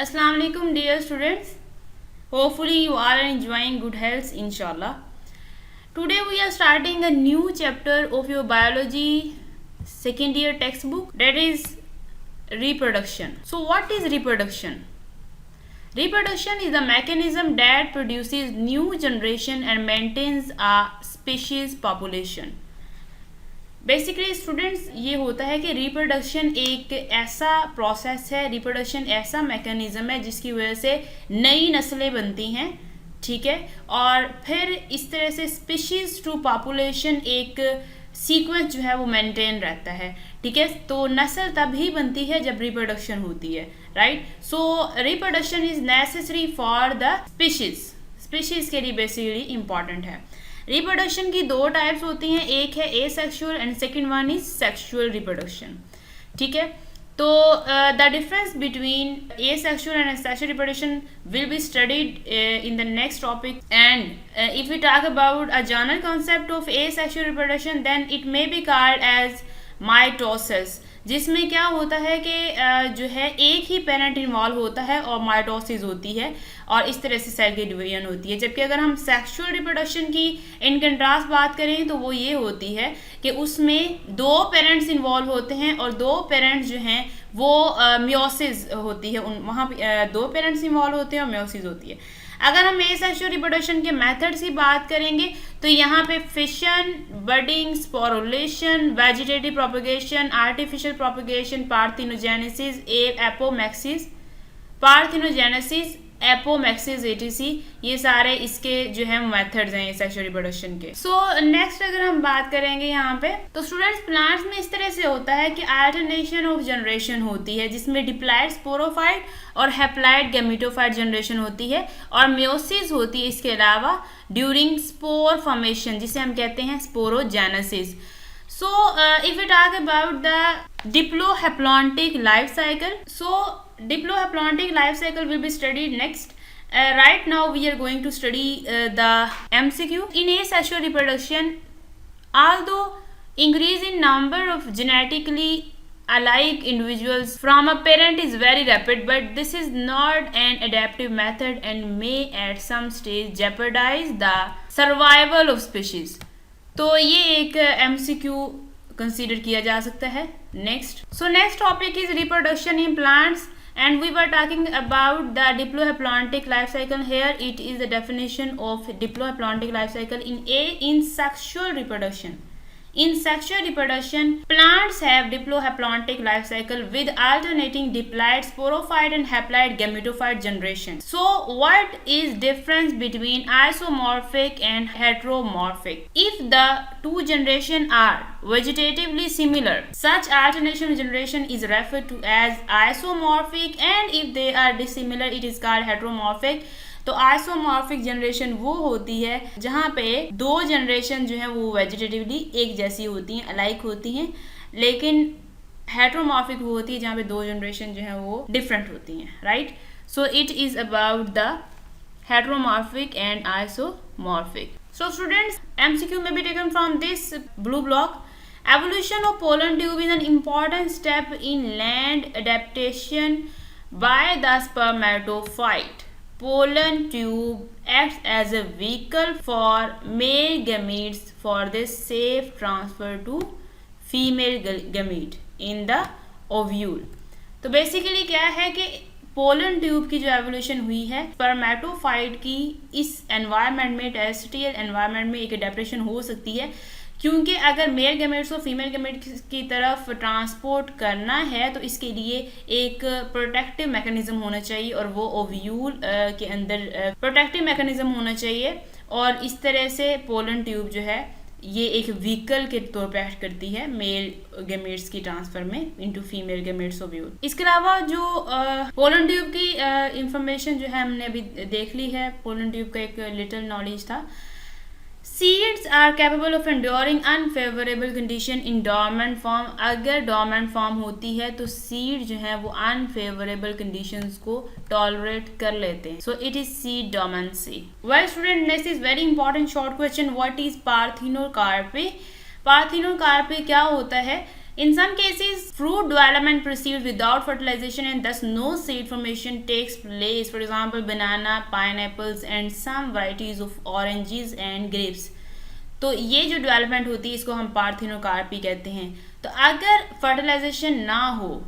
Assalamu alaikum dear students. Hopefully you are enjoying good health inshallah. Today we are starting a new chapter of your biology second year textbook, that is reproduction. So what is reproduction? Reproduction is the mechanism that produces new generation and maintains a species population. Basically students ये होता है कि reproduction एक ऐसा process है, reproduction ऐसा mechanism है जिसकी वजह से नई नस्लें बनती हैं, ठीक है, और फिर इस तरह से स्पीशीज टू पॉपुलेशन एक सीक्वेंस जो है वो मेंटेन रहता है, ठीक है। तो नस्ल तभी बनती है जब रिप्रोडक्शन होती है, right. So reproduction is necessary for the species के लिए बेसिकली इंपॉर्टेंट है। रिप्रोडक्शन की दो टाइप्स होती हैं, एक है asexual and second one is sexual reproduction, ठीक है। तो the difference between asexual and sexual reproduction will be studied in the next topic and if we talk about a general concept of asexual reproduction then it may be called as mitosis, जिसमें क्या होता है कि जो है एक ही parent involve होता है और माइटोसिस होती है और इस तरह से सेल की डिवीजन होती है। जबकि अगर हम सेक्सुअल रिप्रोडक्शन की इन कंट्रास्ट बात करें तो वो ये होती है कि उसमें दो पेरेंट्स इन्वॉल्व होते हैं और दो पेरेंट्स जो हैं वो मियोसिस होती है, वहाँ पे दो पेरेंट्स इन्वॉल्व होते हैं और मियोसिस होती है। अगर हम एसेक्सुअल रिप्रोडक्शन के मेथड्स की बात करेंगे तो यहाँ पे fission, budding, sporulation, vegetative propagation, artificial propagation, parthenogenesis, apomixis etc, ये सारे इसके जो है मेथड्स हैं सेक्सुअल रिप्रोडक्शन के। सो नेक्स्ट अगर हम बात करेंगे यहाँ पे तो स्टूडेंट्स प्लांट्स में इस तरह से होता है कि अल्टरनेशन ऑफ जनरेशन होती है जिसमें डिप्लॉइड स्पोरोफाइट और हैप्लॉइड गैमेटोफाइट जनरेशन होती है और मियोसिस होती है इसके अलावा ड्यूरिंग स्पोर फॉर्मेशन, जिसे हम कहते हैं sporogenesis. So if we talk about the diplohaploidic life cycle, so diplohaploidic life cycle will be studied next. Right now we are going to study the MCQ. In asexual reproduction, although increase in number of genetically alike individuals from a parent is very rapid, but this is not an adaptive method and may at some stage jeopardize the survival of species. तो ये एक MCQ consider किया जा सकता है। Next topic is reproduction in plants and we were talking about the diplohaploidic life cycle. Here it is the definition of diplohaploidic life cycle in sexual reproduction. In sexual reproduction, plants have diplohaploidic life cycle with alternating diploid sporophyte and haploid gametophyte generation. So, what is difference between isomorphic and heteromorphic? If the two generations are vegetatively similar, such alternation generation is referred to as isomorphic, and if they are dissimilar, it is called heteromorphic. तो isomorphic generation वो होती है जहाँ पे दो generation जो है वो वेजिटेटिवली एक जैसी होती हैं, अलाइक होती हैं, लेकिन हेट्रोमॉर्फिक वो होती है जहाँ पे दो जनरेशन जो है वो डिफरेंट होती हैं, right. So it is about the heteromorphic and isomorphic. So students, MCQ may be taken from this blue block. Evolution of pollen tube is an important step in land adaptation by the spermatophyte. Pollen tube acts as a vehicle for male gametes for the safe transfer to female gamete in the ovule. तो basically क्या है कि pollen tube की जो evolution हुई है spermatophyte की इस एनवायरनमेंट में, टेरेस्ट्रियल एनवायरनमेंट में एक अडेप्टेशन हो सकती है, क्योंकि अगर मेल गैमेट्स को फीमेल गैमेट्स की तरफ ट्रांसपोर्ट करना है तो इसके लिए एक प्रोटेक्टिव मैकेनिज्म होना चाहिए और वो ओव्यूल के अंदर प्रोटेक्टिव मैकेनिज्म होना चाहिए और इस तरह से पोलन ट्यूब जो है ये एक व्हीकल के तौर पे एक्ट करती है मेल गैमेट्स की ट्रांसफर में इनटू फीमेल गैमेट्स ओव्यूल. इसके अलावा जो पोलन ट्यूब की इंफॉर्मेशन जो है हमने अभी देख ली है, पोलन ट्यूब का एक लिटिल नॉलेज था. Seeds are capable of enduring unfavorable condition in dormant form. अगर dormant form होती है तो seed जो है वो unfavorable conditions को tolerate कर लेते हैं. So it is seed dormancy. Well student, next is very important short question. What is parthenocarpy? Parthenocarpy क्या होता है? In some cases, fruit development proceeds without fertilization and thus no seed formation takes place. For example, banana, pineapples and some varieties of oranges and grapes. तो ये जो development होती है इसको हम पार्थिनोकार्पी कहते हैं। तो अगर फर्टिलाइजेशन ना हो,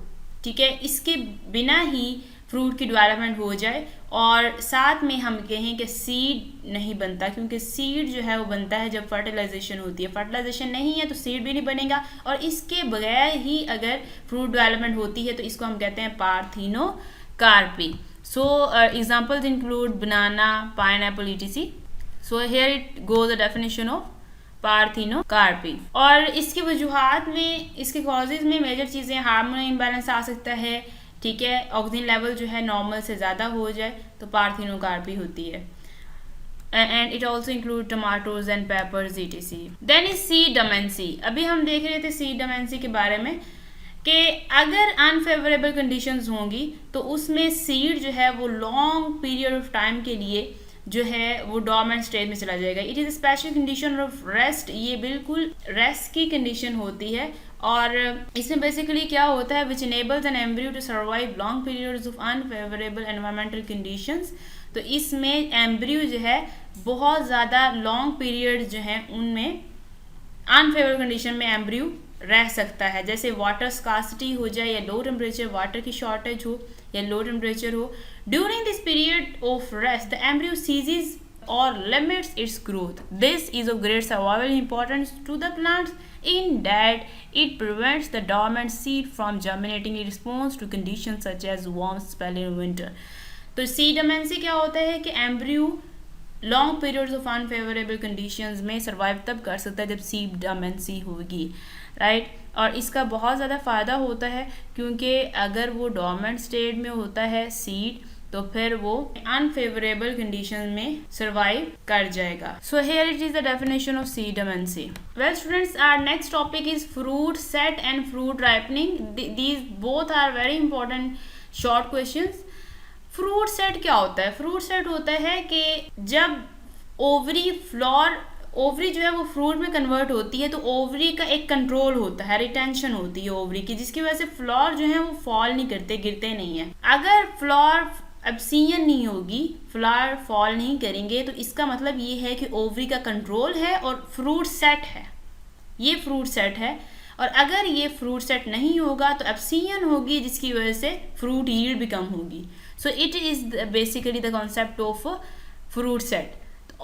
ठीक है, इसके बिना ही फ्रूट की डेवलपमेंट हो जाए और साथ में हम कहें कि सीड नहीं बनता, क्योंकि सीड जो है वो बनता है जब फर्टिलाइजेशन होती है। फर्टिलाइजेशन नहीं है तो सीड भी नहीं बनेगा, और इसके बगैर ही अगर फ्रूट डेवलपमेंट होती है तो इसको हम कहते हैं parthenocarpy. So examples include banana, pineapple etc. So here it goes the definition of parthenocarpy. और इसकी वजूहात में, इसके कॉजेज में मेजर चीज़ें, हार्मोनल इम्बैलेंस आ सकता है, ठीक है, ऑक्सीजन लेवल जो है नॉर्मल से ज़्यादा हो जाए तो पार्थिनोकार्पी होती है। And it also include tomatoes and peppers etc. Then is seed dormancy. अभी हम देख रहे थे सीड डोमेंसी के बारे में कि अगर अनफेवरेबल कंडीशंस होंगी तो उसमें सीड जो है वो लॉन्ग पीरियड ऑफ टाइम के लिए जो है वो डोर्मेंट स्टेज में चला जाएगा। It is a special condition of rest. ये बिल्कुल रेस्ट की कंडीशन होती है, और इसमें बेसिकली क्या होता है, which enables an embryo to survive long periods of unfavourable environmental conditions. तो इसमें एम्ब्रियो जो है बहुत ज़्यादा लॉन्ग पीरियड जो है उनमें अनफेवरेबल कंडीशन में एम्ब्रियो रह सकता है, जैसे वाटर स्कार्सिटी हो जाए या लो टेम्परेचर, वाटर की शॉर्टेज हो या लो टेम्परेचर हो। During this period of rest the embryo ceases or limits its growth. This is of great survival importance to the plants in that it prevents the dormant seed from germinating in response to conditions such as warm spell in winter. तो seed dormancy क्या होता है कि embryo long periods of unfavourable conditions में survive तब कर सकता है जब सीड डोमेंसी होगी, राइट। और इसका बहुत ज़्यादा फ़ायदा होता है क्योंकि अगर वो डोर्मेंट स्टेट में होता है सीड तो फिर वो अनफेवरेबल कंडीशन में सर्वाइव कर जाएगा। So here it is the definition of seed dormancy. Well students, our next topic is fruit set and fruit ripening. These both are very important short questions. Fruit set क्या होता है? Fruit set होता है कि जब ovary जो है वो फ्रूट में कन्वर्ट होती है तो ओवरी का एक कंट्रोल होता है, रिटेंशन होती है ओवरी की, जिसकी वजह से फ्लावर जो है वो फॉल नहीं करते, गिरते नहीं है। अगर फ्लावर एब्सियन नहीं होगी, फ्लावर फॉल नहीं करेंगे, तो इसका मतलब ये है कि ओवरी का कंट्रोल है और फ्रूट सेट है, ये फ्रूट सेट है। और अगर ये फ्रूट सेट नहीं होगा तो एब्सियन होगी, जिसकी वजह से फ्रूट यील्ड भी कम होगी। So it is basically the concept of fruit set.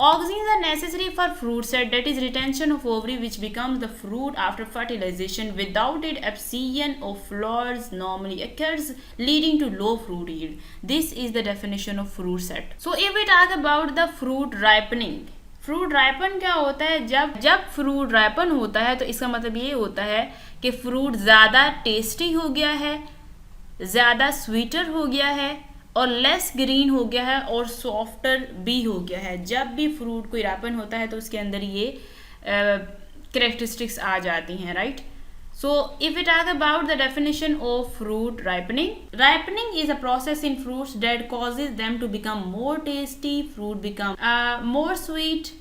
Auxins are necessary for fruit set, that is retention of ovary which becomes the fruit after fertilization. Without it, abscission of flowers normally occurs, leading to low fruit yield. This is the definition of fruit set. So if we talk about the fruit ripening, fruit ripen क्या होता है? जब fruit ripen होता है तो इसका मतलब ये होता है कि फ्रूट ज़्यादा टेस्टी हो गया है, ज़्यादा स्वीटर हो गया है और लेस ग्रीन हो गया है और सॉफ्टर भी हो गया है। जब भी फ्रूट कोई राइपन होता है तो उसके अंदर ये कैरेक्टरिस्टिक्स आ जाती हैं, right. So if we talk about the definition of fruit ripening is a process in fruits that causes them to become more tasty. Fruit become more sweet,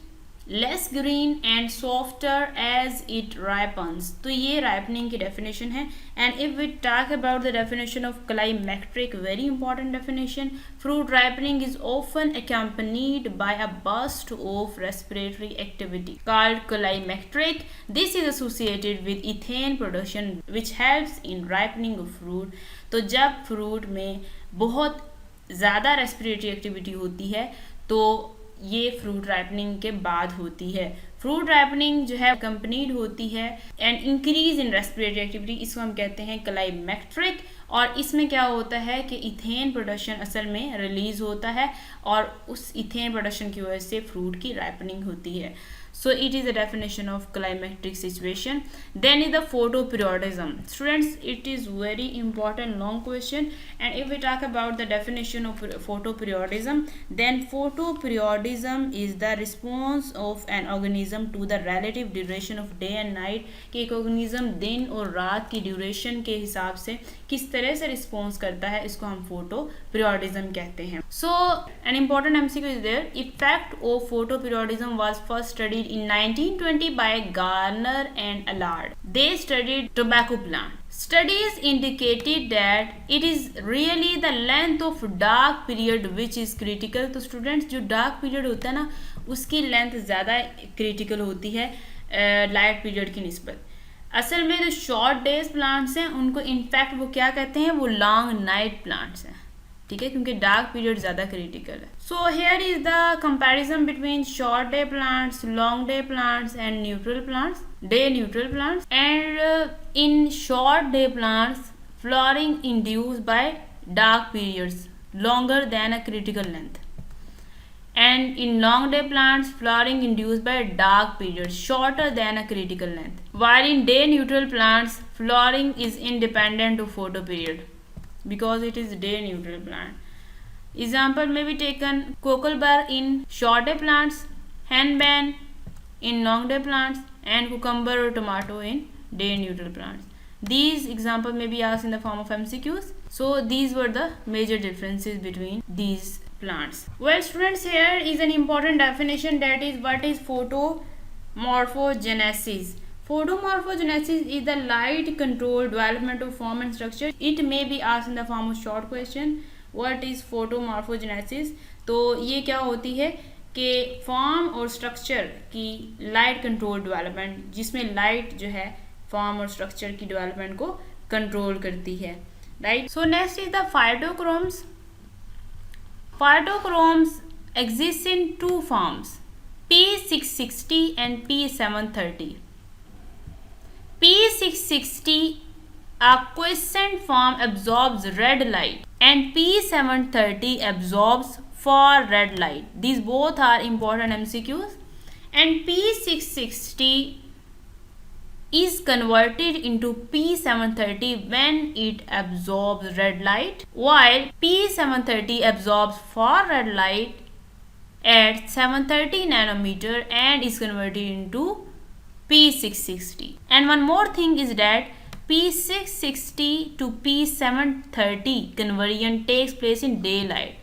less green and softer as it ripens. तो ये ripening की definition है। And if we talk about the definition of climacteric, very important definition, fruit ripening is often accompanied by a burst of respiratory activity called climacteric. This is associated with ethane production which helps in ripening of fruit. तो जब fruit में बहुत ज़्यादा respiratory activity होती है तो ये fruit ripening के बाद होती है। फ्रूट राइपनिंग जो है कंपनीड होती है and increase in respiratory activity, इसको हम कहते हैं क्लाइमेक्ट्रिक। और इसमें क्या होता है कि इथेन प्रोडक्शन असल में रिलीज होता है और उस इथेन प्रोडक्शन की वजह से फ्रूट की राइपनिंग होती है। So it is a definition of climacteric situation. Then is the photoperiodism. Students, it is very important long question, and if we talk about the definition of photoperiodism, then photoperiodism is the response of an organism to the relative duration of day and night, कि एक organism दिन और रात की duration के हिसाब से किस तरह से response करता है, इसको हम photoperiodism कहते हैं। So an important MCQ is there. Effect of photoperiodism was first studied studied in 1920 by Garner and Allard. They studied tobacco plant. Studies indicated that it is really the length of dark period which is critical. तो students जो dark period होता है ना उसकी length ज़्यादा critical होती है light period की निस्बत. असल में जो शॉर्ट डेज प्लांट्स हैं उनको इनफैक्ट वो क्या कहते हैं, वो लॉन्ग नाइट प्लांट्स हैं. ठीक है, क्योंकि डार्क पीरियड ज़्यादा क्रिटिकल है. So here is the comparison between short day plants, long day plants and neutral plants, day neutral plants. And in short day plants flowering induced by dark periods longer than a critical length, and in long day plants flowering induced by dark periods shorter than a critical length, while in day neutral plants flowering is independent of photo period because it is day neutral plant. Example may be taken cocklebur in short day plants, henbane in long day plants, and cucumber or tomato in day neutral plants. These examples may be asked in the form of MCQs. So these were the major differences between these plants. Well students, here is an important definition, that is what is photomorphogenesis. Photomorphogenesis is the light controlled development of form and structure. It may be asked in the form of short question, what is photomorphogenesis. तो ये क्या होती है कि form और structure की light control development, जिसमें light जो है फॉर्म और स्ट्रक्चर की डेवलपमेंट को कंट्रोल करती है. Right. So next is the phytochromes. Phytochromes exist in two forms, P660 and P730. P660, a quiescent form, absorbs red light, and P730 absorbs far red light. These both are important MCQs. And P660 is converted into P730 when it absorbs red light, while P730 absorbs far red light at 730 nanometer and is converted into P660. And one more thing is that P660 to P730 conversion takes place in daylight,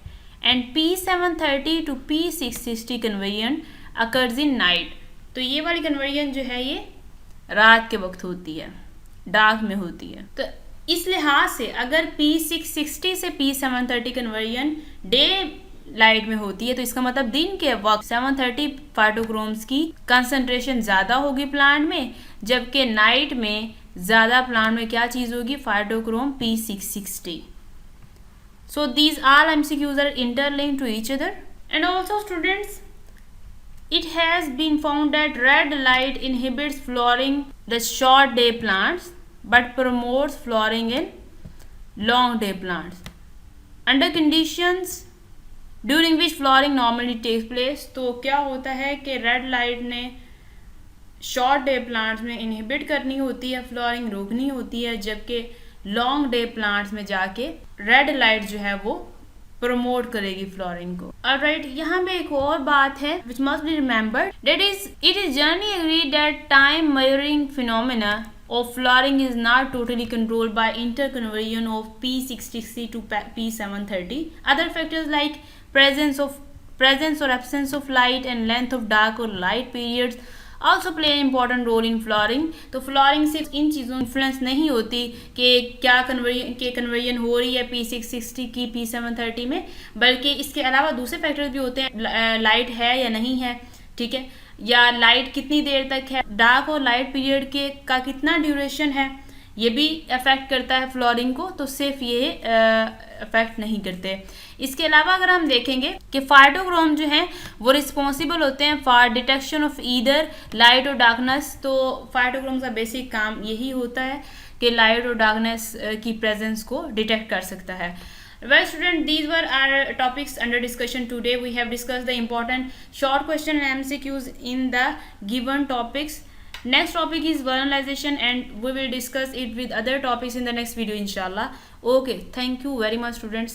and P730 to P660 conversion occurs in night. तो ये वाली conversion जो है ये रात के वक्त होती है, डार्क में होती है. तो इस लिहाज से अगर P660 से P730 कन्वर्जन डे लाइट में होती है तो इसका मतलब दिन के वक्त 730 फाइटोक्रोम्स की कंसंट्रेशन ज़्यादा होगी प्लांट में, जबकि नाइट में ज़्यादा प्लांट में क्या चीज़ होगी, phytochrome P660. So these all MCQs are interlinked to each other. And also students, it has been found that red light inhibits flowering the short day plants but promotes flowering in long day plants. Under conditions during which flowering normally takes place, तो क्या होता है कि red light ने short day plants में inhibit करनी होती है, फ्लोरिंग रोकनी होती है, जबकि लॉन्ग डे प्लांट्स में जाके रेड लाइट जो है वो प्रमोट करेगी फ्लोरिंग को. ऑलराइट, यहाँ पे एक और बात है which must be remembered, that is it is generally agreed that time measuring phenomena of flowering is not totally controlled by interconversion of P660 to P730. Other factors like presence or absence of light and length of dark or light periods also play an important role in flowering. तो flooring सिर्फ इन चीज़ों influence नहीं होती कि क्या conversion हो रही है P660 की P730 में, बल्कि इसके अलावा दूसरे फैक्टर्स भी होते हैं, लाइट है या नहीं है, ठीक है, या लाइट कितनी देर तक है, डार्क और लाइट पीरियड के का कितना ड्यूरेशन है, ये भी अफेक्ट करता है फ्लोरिंग को. तो सिर्फ ये अफेक्ट नहीं करते. इसके अलावा अगर हम देखेंगे कि फाइटोक्रोम जो हैं वो रिस्पॉन्सिबल होते हैं for detection of either light और डार्कनेस. तो फाइटोक्रोम का बेसिक काम यही होता है कि लाइट और डार्कनेस की प्रेजेंस को डिटेक्ट कर सकता है. Well student, these were our topics under discussion today. We have discussed the important short question and MCQs in the given topics. Next topic is vernalization and we will discuss it with other topics in the next video inshallah. Okay, thank you very much students.